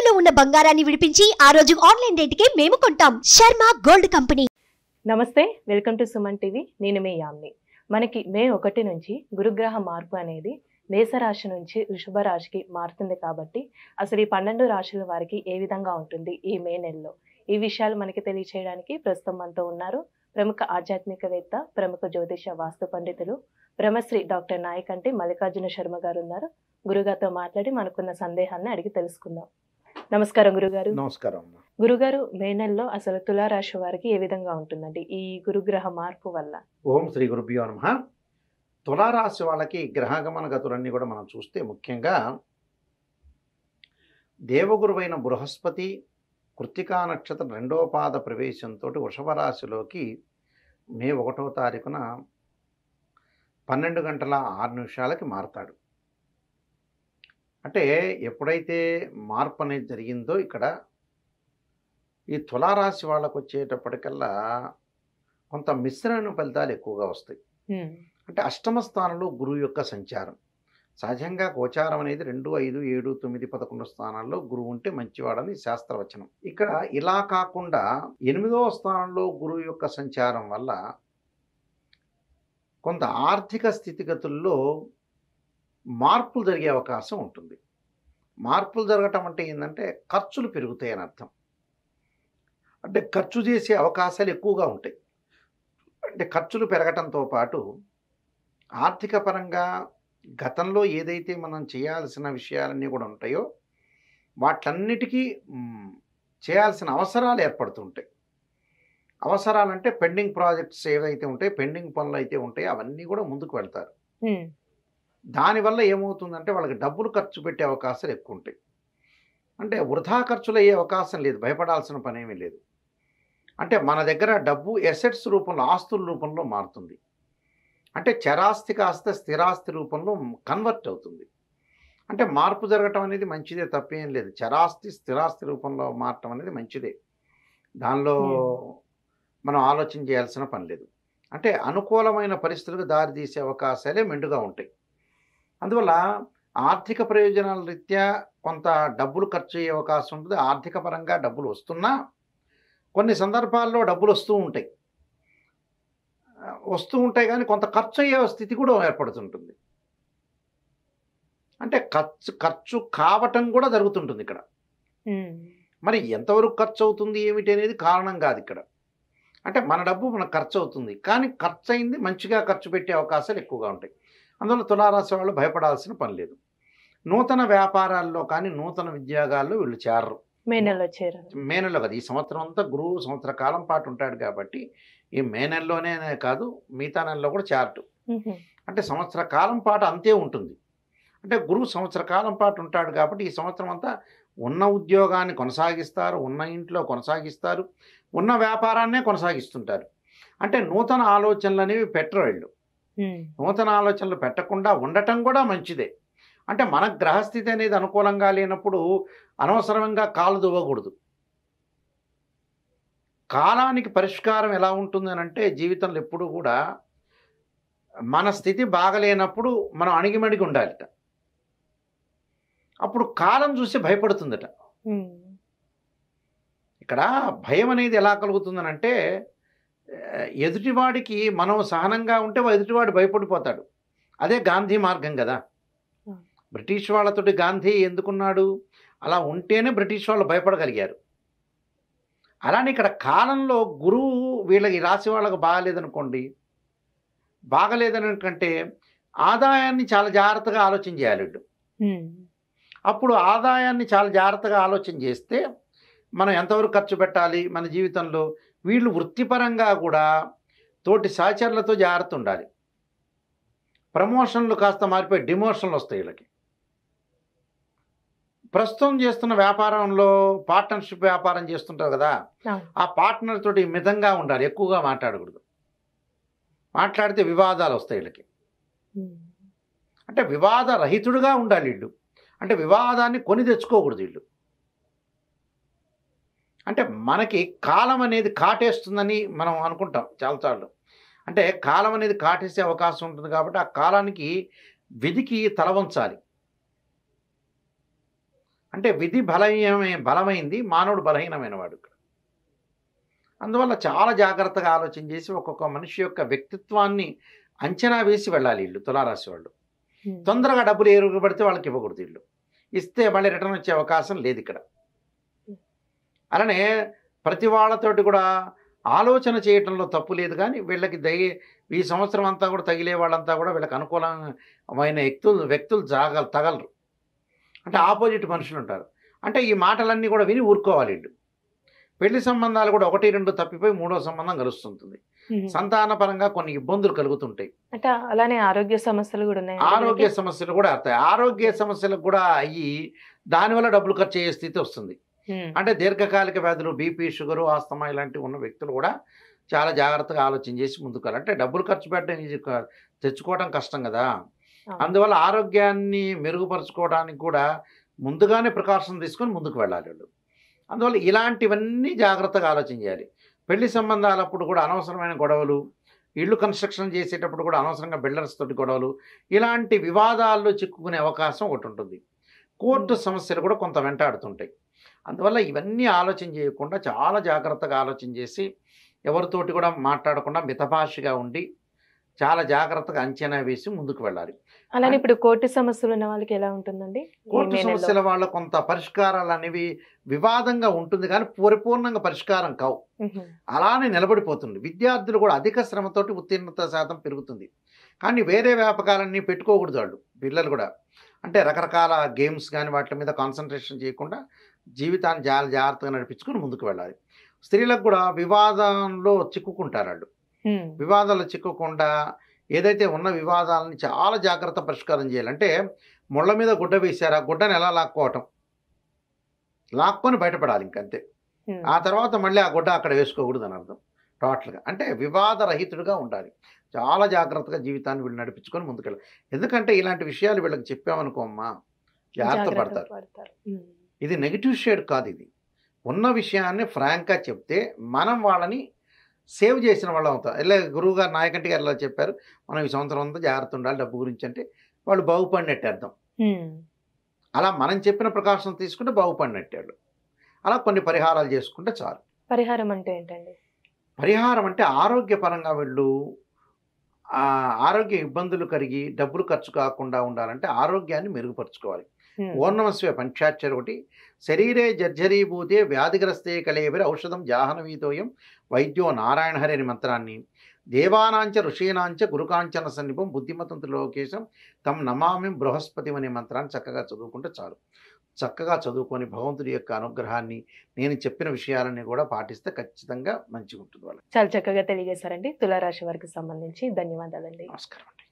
తాకట్టులో ఉన్న బంగారాన్ని విడిపించి ఆ రోజు ఆన్లైన్ రేటుకే మేము కొంటాం. Sharma gold company. నమస్తే, వెల్కమ్ టు సుమన్ టీవీ. నేను మీ యామ్ని. మనకి మే 1 నుంచి గురుగ్రహ మార్పు అనేది మేషరాశి నుంచి వృషభ రాశికి మారుతుంది కాబట్టి అసలు ఈ 12 రాశుల వారికి ఏ విధంగా ఉంటుంది ఈ మే నెలలో, ఈ విషయాలు మనకి తెలియచేయడానికి ప్రస్తుతం మనతో ఉన్నారు ప్రముఖ ఆధ్యాత్మికవేత్త, ప్రముఖ జ్యోతిష వాస్తు పండితులు బ్రహ్మశ్రీ డాక్టర్ నాయకంటి మల్లికార్జున శర్మ గారు ఉన్నారు. గురుగారితో మాట్లాడి మనకున్న సందేహాన్ని అడిగి తెలుసుకుందాం. నమస్కారం గురుగారు. నమస్కారం. గురుగారు, మే నెలలో అసలు తులారాశి వారికి ఏ విధంగా ఉంటుందండి ఈ గురుగ్రహ మార్పు వల్ల? ఓం శ్రీ గురుభ్యో నమః. తులారాశి వాళ్ళకి గ్రహగమన గతులన్నీ కూడా మనం చూస్తే ముఖ్యంగా దేవగురువైన బృహస్పతి కృత్తికా నక్షత్రం 2వ పాద ప్రవేశంతో వృషభ రాశిలోకి మే 1వ తారీఖున 12:06 మారతాడు. అంటే ఎప్పుడైతే మార్పు అనేది జరిగిందో ఇక్కడ ఈ తులారాశి వాళ్ళకు వచ్చేటప్పటికల్లా కొంత మిశ్రమ ఫలితాలు ఎక్కువగా వస్తాయి. అంటే అష్టమ స్థానంలో గురువు యొక్క సంచారం. సహజంగా గోచారం అనేది 2, 5, 7, 9, 11 స్థానాల్లో గురువు ఉంటే మంచివాడని శాస్త్రవచనం. ఇక్కడ ఇలా కాకుండా 8వ స్థానంలో గురువు యొక్క సంచారం వల్ల కొంత ఆర్థిక స్థితిగతుల్లో మార్పులు జరిగే అవకాశం ఉంటుంది. మార్పులు జరగటం అంటే ఏంటంటే ఖర్చులు పెరుగుతాయి అని అర్థం. అంటే ఖర్చు చేసే అవకాశాలు ఎక్కువగా ఉంటాయి. అంటే ఖర్చులు పెరగటంతో పాటు ఆర్థిక పరంగా గతంలో ఏదైతే మనం చేయాల్సిన విషయాలన్నీ కూడా ఉంటాయో వాటన్నిటికీ చేయాల్సిన అవసరాలు ఏర్పడుతుంటాయి. అవసరాలంటే పెండింగ్ ప్రాజెక్ట్స్ ఏవైతే ఉంటాయో, పెండింగ్ పనులు అయితే ఉంటాయో అవన్నీ కూడా ముందుకు వెళ్తారు. దానివల్ల ఏమవుతుందంటే వాళ్ళకి డబ్బులు ఖర్చు పెట్టే అవకాశాలు ఎక్కువ ఉంటాయి. అంటే వృధా ఖర్చులు అయ్యే అవకాశం లేదు, భయపడాల్సిన పని ఏమీ లేదు. అంటే మన దగ్గర డబ్బు ఎసెట్స్ రూపంలో, ఆస్తుల రూపంలో మారుతుంది. అంటే చరాస్తి కాస్త స్థిరాస్తి రూపంలో కన్వర్ట్ అవుతుంది. అంటే మార్పు జరగటం అనేది మంచిదే, తప్పేం లేదు. చరాస్తి స్థిరాస్తి రూపంలో మారటం అనేది మంచిదే, దానిలో మనం ఆలోచన చేయాల్సిన పని లేదు. అంటే అనుకూలమైన పరిస్థితులకు దారితీసే అవకాశాలే మెండుగా ఉంటాయి. అందువల్ల ఆర్థిక ప్రయోజనాల రీత్యా కొంత డబ్బులు ఖర్చు అయ్యే అవకాశం ఉంటుంది. ఆర్థిక పరంగా డబ్బులు వస్తున్నా కొన్ని సందర్భాల్లో డబ్బులు వస్తూ ఉంటాయి కానీ కొంత ఖర్చు అయ్యే స్థితి కూడా ఏర్పడుతుంటుంది. అంటే ఖర్చు కావటం కూడా జరుగుతుంటుంది ఇక్కడ. మరి ఎంతవరకు ఖర్చు అవుతుంది ఏమిటి అనేది కారణం కాదు ఇక్కడ. అంటే మన డబ్బు మనకు ఖర్చు అవుతుంది, కానీ ఖర్చు అయింది మంచిగా ఖర్చు పెట్టే అవకాశాలు ఎక్కువగా ఉంటాయి. అందువల్ల తులారాశి వాళ్ళు భయపడాల్సిన పని లేదు. నూతన వ్యాపారాల్లో కానీ నూతన ఉద్యోగాల్లో వీళ్ళు చేరరు. మే నెలలో కదా, ఈ సంవత్సరం అంతా గురువు సంవత్సర కాలం పాటు ఉంటాడు కాబట్టి ఈ మే నెలలోనే కాదు మిగతా నెలలో కూడా చేరటు. అంటే సంవత్సర కాలం పాటు అంతే ఉంటుంది. అంటే గురువు సంవత్సర కాలం పాటు ఉంటాడు కాబట్టి ఈ సంవత్సరం అంతా ఉన్న ఉద్యోగాన్ని కొనసాగిస్తారు, ఉన్న ఇంట్లో కొనసాగిస్తారు, ఉన్న వ్యాపారాన్నే కొనసాగిస్తుంటారు. అంటే నూతన ఆలోచనలు అనేవి పెట్టరు వీళ్ళు. నూతన ఆలోచనలు పెట్టకుండా ఉండటం కూడా మంచిదే. అంటే మన గ్రహస్థితి అనేది అనుకూలంగా లేనప్పుడు అనవసరంగా కాలు దువ్వకూడదు. కాలానికి పరిష్కారం ఎలా ఉంటుంది అని అంటే జీవితంలో ఎప్పుడు కూడా మన స్థితి బాగలేనప్పుడు మనం అణిగిమణిగి ఉండాలిట. అప్పుడు కాలం చూసి భయపడుతుందట. ఇక్కడ భయం అనేది ఎలా కలుగుతుందని అంటే ఎదుటివాడికి మనం సహనంగా ఉంటే ఎదుటివాడు భయపడిపోతాడు. అదే గాంధీ మార్గం కదా. బ్రిటిష్ వాళ్ళతోటి గాంధీ ఎందుకున్నాడు? అలా ఉంటేనే బ్రిటిష్ వాళ్ళు భయపడగలిగారు. అలానే ఇక్కడ కాలంలో గురువు వీళ్ళకి రాసి వాళ్ళకు బాగలేదనుకోండి, బాగలేదనుకంటే ఆదాయాన్ని చాలా జాగ్రత్తగా ఆలోచన చేయాలి వీళ్ళు. అప్పుడు ఆదాయాన్ని చాలా జాగ్రత్తగా ఆలోచన చేస్తే మనం ఎంతవరకు ఖర్చు పెట్టాలి మన జీవితంలో, వీళ్ళు వృత్తిపరంగా కూడా తోటి సహచరులతో జాగ్రత్త ఉండాలి. ప్రమోషన్లు కాస్త మారిపోయి డిమోషన్లు వస్తాయి వీళ్ళకి. ప్రస్తుతం చేస్తున్న వ్యాపారంలో పార్ట్నర్షిప్ వ్యాపారం చేస్తుంటారు కదా, ఆ పార్ట్నర్ తోటి మితంగా ఉండాలి, ఎక్కువగా మాట్లాడకూడదు. మాట్లాడితే వివాదాలు వస్తాయి వీళ్ళకి. అంటే వివాద రహితుడుగా ఉండాలి వీళ్ళు. అంటే వివాదాన్ని కొని తెచ్చుకోకూడదు వీళ్ళు. అంటే మనకి కాలం అనేది కాటేస్తుందని మనం అనుకుంటాం చాలాసార్లు. అంటే కాలం అనేది కాటేసే అవకాశం ఉంటుంది కాబట్టి ఆ కాలానికి వెదికి తల వంచాలి. అంటే విధి బలమైంది, మానవుడు బలహీనమైన వాడు. అందువల్ల చాలా జాగ్రత్తగా ఆలోచన చేసి ఒక్కొక్క మనిషి యొక్క వ్యక్తిత్వాన్ని అంచనా వేసి వెళ్ళాలి వీళ్ళు, తులారాశి వాళ్ళు. తొందరగా డబ్బులు ఎరుగుపడితే వాళ్ళకి ఇవ్వకూడదు. వీళ్ళు ఇస్తే మళ్ళీ రిటర్న్ వచ్చే అవకాశం లేదు ఇక్కడ. అలానే ప్రతి వాళ్ళతోటి కూడా ఆలోచన చేయటంలో తప్పు లేదు, కానీ వీళ్ళకి ఈ సంవత్సరం అంతా కూడా తగిలే వాళ్ళంతా కూడా వీళ్ళకి అనుకూలమైన వ్యక్తులు తగలరు. అంటే ఆపోజిట్ మనుషులు ఉంటారు. అంటే ఈ మాటలన్నీ కూడా విని ఊరుకోవాలి వీళ్ళు. పెళ్లి సంబంధాలు కూడా 1, 2 తప్పిపోయి 3వ సంబంధం కలుస్తుంటుంది. సంతానపరంగా కొన్ని ఇబ్బందులు కలుగుతుంటాయి. అంటే అలానే ఆరోగ్య సమస్యలు కూడా ఉన్నాయి. ఆరోగ్య సమస్యలు కూడా వస్తాయి. ఆరోగ్య సమస్యలకు కూడా అయ్యి దానివల్ల డబ్బులు ఖర్చు అయ్యే స్థితి వస్తుంది. అంటే దీర్ఘకాలిక వ్యాధులు, బీపీ, షుగరు, ఆస్తమా ఇలాంటివి ఉన్న వ్యక్తులు కూడా చాలా జాగ్రత్తగా ఆలోచన చేసి ముందుకు. అంటే డబ్బులు ఖర్చు పెట్టడం తెచ్చుకోవడం కష్టం కదా. అందువల్ల ఆరోగ్యాన్ని మెరుగుపరచుకోవడానికి కూడా ముందుగానే ప్రికాషన్ తీసుకొని ముందుకు వెళ్ళాలి వాళ్ళు. అందువల్ల ఇలాంటివన్నీ జాగ్రత్తగా ఆలోచన చేయాలి. పెళ్లి సంబంధాలప్పుడు కూడా అనవసరమైన గొడవలు, ఇళ్ళు కన్స్ట్రక్షన్ చేసేటప్పుడు కూడా అనవసరంగా బిల్డర్స్ తోటి గొడవలు, ఇలాంటి వివాదాల్లో చిక్కుకునే అవకాశం ఒకటి ఉంటుంది. కోర్టు సమస్యలు కూడా కొంత వెంటాడుతుంటాయి. అందువల్ల ఇవన్నీ ఆలోచన చేయకుండా చాలా జాగ్రత్తగా ఆలోచన చేసి ఎవరితోటి కూడా మాట్లాడకుండా మితభాషిగా ఉండి చాలా జాగ్రత్తగా అంచనా వేసి ముందుకు వెళ్ళాలి. అలానే ఇప్పుడు కోర్టు సమస్యలు ఉన్న వాళ్ళకి ఎలా ఉంటుందండి? కోర్టు సమస్యల వాళ్ళ కొంత పరిష్కారాలు అనేవి వివాదంగా ఉంటుంది, కానీ పరిపూర్ణంగా పరిష్కారం కావు, అలానే నిలబడిపోతుంది. విద్యార్థులు కూడా అధిక శ్రమతోటి ఉత్తీర్ణత శాతం పెరుగుతుంది, కానీ వేరే వ్యాపకాలన్నీ పెట్టుకోకూడదు వాళ్ళు. పిల్లలు కూడా అంటే రకరకాల గేమ్స్ కానీ వాటి మీద కాన్సన్ట్రేషన్ చేయకుండా జీవితాన్ని చాలా జాగ్రత్తగా నడిపించుకుని ముందుకు వెళ్ళాలి. స్త్రీలకు కూడా వివాదంలో చిక్కుకుంటారు వాళ్ళు. వివాదాలు చిక్కకుండా ఏదైతే ఉన్న వివాదాలని చాలా జాగ్రత్త పరిష్కారం చేయాలంటే, ముళ్ళ మీద గుడ్డ వేశారు, ఆ గుడ్డని ఎలా లాక్కొని బయటపడాలి ఇంకంతే. ఆ తర్వాత మళ్ళీ ఆ గుడ్డ అక్కడ వేసుకోకూడదు అని అర్థం టోటల్గా. అంటే వివాదరహితుడిగా ఉండాలి. చాలా జాగ్రత్తగా జీవితాన్ని వీళ్ళు నడిపించుకొని ముందుకెళ్ళాలి. ఎందుకంటే ఇలాంటి విషయాలు వీళ్ళకి చెప్పామనుకో అమ్మా, జాగ్రత్త పడతారు. ఇది నెగిటివ్ షేడ్ కాదు, ఇది ఉన్న విషయాన్ని ఫ్రాంక్గా చెప్తే మనం వాళ్ళని సేవ్ చేసిన వాళ్ళు అవుతాం. ఇలా గురువు గారు, నాయకంటి గారు ఇలా చెప్పారు, మనం ఈ సంవత్సరం అంతా జాగ్రత్త ఉండాలి డబ్బు గురించి అంటే వాళ్ళు బాగుపడినట్టు అర్థం. అలా మనం చెప్పిన ప్రకాశం తీసుకుంటే బాగుపడినట్టు. అలా కొన్ని పరిహారాలు చేసుకుంటే చాలు. పరిహారం అంటే ఏంటండి? పరిహారం అంటే ఆరోగ్యపరంగా వీళ్ళు ఆరోగ్య ఇబ్బందులు కలిగి డబ్బులు ఖర్చు కాకుండా ఉండాలంటే ఆరోగ్యాన్ని మెరుగుపరుచుకోవాలి. ఓర్ణమస్వే పంచాక్షర ఒకటి, శరీరే జర్జరీభూతే వ్యాధిగ్రస్తే కలేవిరి ఔషధం జాహ్నవీతోయం వైద్యో నారాయణ హరి అనే మంత్రాన్ని, దేవానాంచ ఋషీనాంచ గురుకాంచన సన్నిపం బుద్ధిమతం త్రిలోకేశం తం నమామి బృహస్పతి అనే మంత్రాన్ని చక్కగా చదువుకుంటే చాలు. చక్కగా చదువుకొని భగవంతుడి యొక్క అనుగ్రహాన్ని, నేను చెప్పిన విషయాలన్నీ కూడా పాటిస్తే ఖచ్చితంగా మంచిగా ఉంటుంది వాళ్ళకి. చాలా చక్కగా తెలియజేశారండి తులారాశి వారికి సంబంధించి. ధన్యవాదాలండి. నమస్కారం అండి.